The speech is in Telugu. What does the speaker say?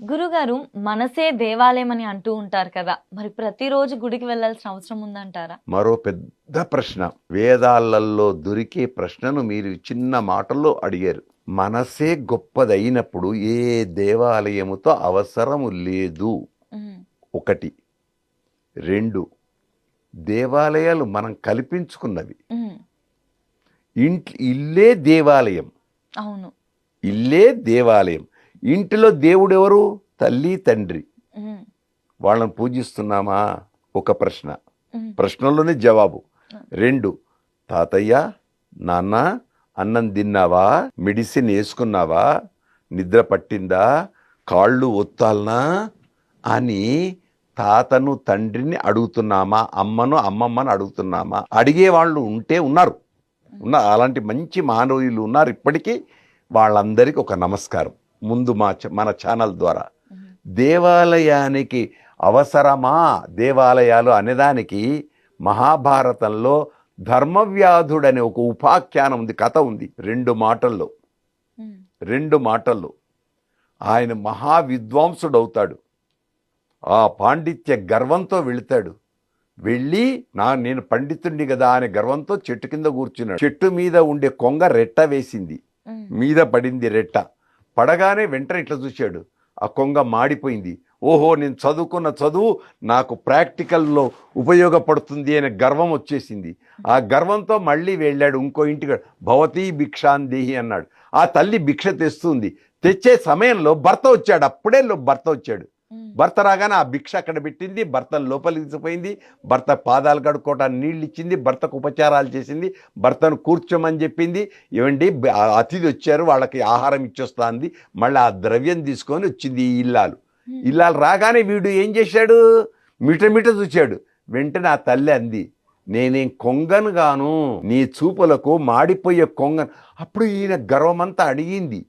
గురుగారు మనసే దేవాలయం అని అంటూ ఉంటారు కదా! మరి ప్రతిరోజు గుడికి వెళ్ళాల్సిన అవసరం ఉందంటారా? మరో పెద్ద ప్రశ్న. వేదాలలో దొరికే ప్రశ్నను మీరు చిన్న మాటల్లో అడిగారు. మనసే గొప్పదైనప్పుడు ఏ దేవాలయముతో అవసరము లేదు. హ్మ్. 1. 2. దేవాలయాలు మనం కల్పించుకున్నవి. హ్మ్. ఇల్లే దేవాలయం. అవును. ఇల్లే దేవాలయం. ఇంటిలో దేవుడెవరు? తల్లి, తండ్రి. హ్మ్. వాళ్ళని పూజిస్తున్నామా? ఒక ప్రశ్న. హ్మ్. ప్రశ్నలోనే జవాబు. 2. తాతయ్య, నాన్న, అన్నం తిన్నావా? మెడిసిన్ వేసుకున్నావా? నిద్ర పట్టిందా? కాళ్ళు ఒత్తాలనా అని తాతను తండ్రిని అడుగుతున్నామా? అమ్మను అమ్మమ్మను అడుగుతున్నామా? అడిగే వాళ్ళు ఉన్నారు. అలాంటి మంచి మానవులు ఉన్నారు ఇప్పటికీ. వాళ్ళందరికీ ఒక నమస్కారం ముందు మన ఛానల్ ద్వారా. దేవాలయానికి అవసరమా దేవాలయాలు అనేదానికి మహాభారతంలో ధర్మవ్యాధుడనే ఒక ఉపాఖ్యానం ఉంది, కథ ఉంది. 2 మాటల్లో ఆయన మహావిద్వాంసుడవుతాడు. ఆ పాండిత్య గర్వంతో వెళతాడు. వెళ్ళి నేను పండితుడిని కదా అనే గర్వంతో చెట్టు కింద కూర్చున్నాడు. చెట్టు మీద ఉండే కొంగ రెట్ట వేసింది, మీద పడింది రెట్ట. పడగానే వెంటనే ఇట్లా చూశాడు, ఆ కొంగ మాడిపోయింది. ఓహో, నేను చదువుకున్న చదువు నాకు ప్రాక్టికల్లో ఉపయోగపడుతుంది అనే గర్వం వచ్చేసింది. ఆ గర్వంతో మళ్ళీ వెళ్ళాడు ఇంకో ఇంటికి. భవతీ భిక్షాందేహి అన్నాడు. ఆ తల్లి భిక్ష తెస్తుంది. తెచ్చే సమయంలో భర్త వచ్చాడు. అప్పుడే భర్త వచ్చాడు. భర్త రాగానే ఆ భిక్ష అక్కడ పెట్టింది. భర్త లోపలికి తీసుకుపోయింది. భర్త పాదాలు కడుక్కోవటానికి నీళ్ళు ఇచ్చింది. భర్తకు ఉపచారాలు చేసింది. భర్తను కూర్చోమని చెప్పింది. ఏమండి, అతిథి వచ్చారు, వాళ్ళకి ఆహారం ఇచ్చొస్తా అంది. మళ్ళీ ఆ ద్రవ్యం తీసుకొని వచ్చింది ఈ ఇల్లాలు. రాగానే వీడు ఏం చేశాడు? మిట చూశాడు. వెంటనే ఆ తల్లి అంది, నేనేం కొంగను గాను, నీ చూపులకు మాడిపోయే కొంగను. అప్పుడు ఈయన గర్వమంతా అడిగింది.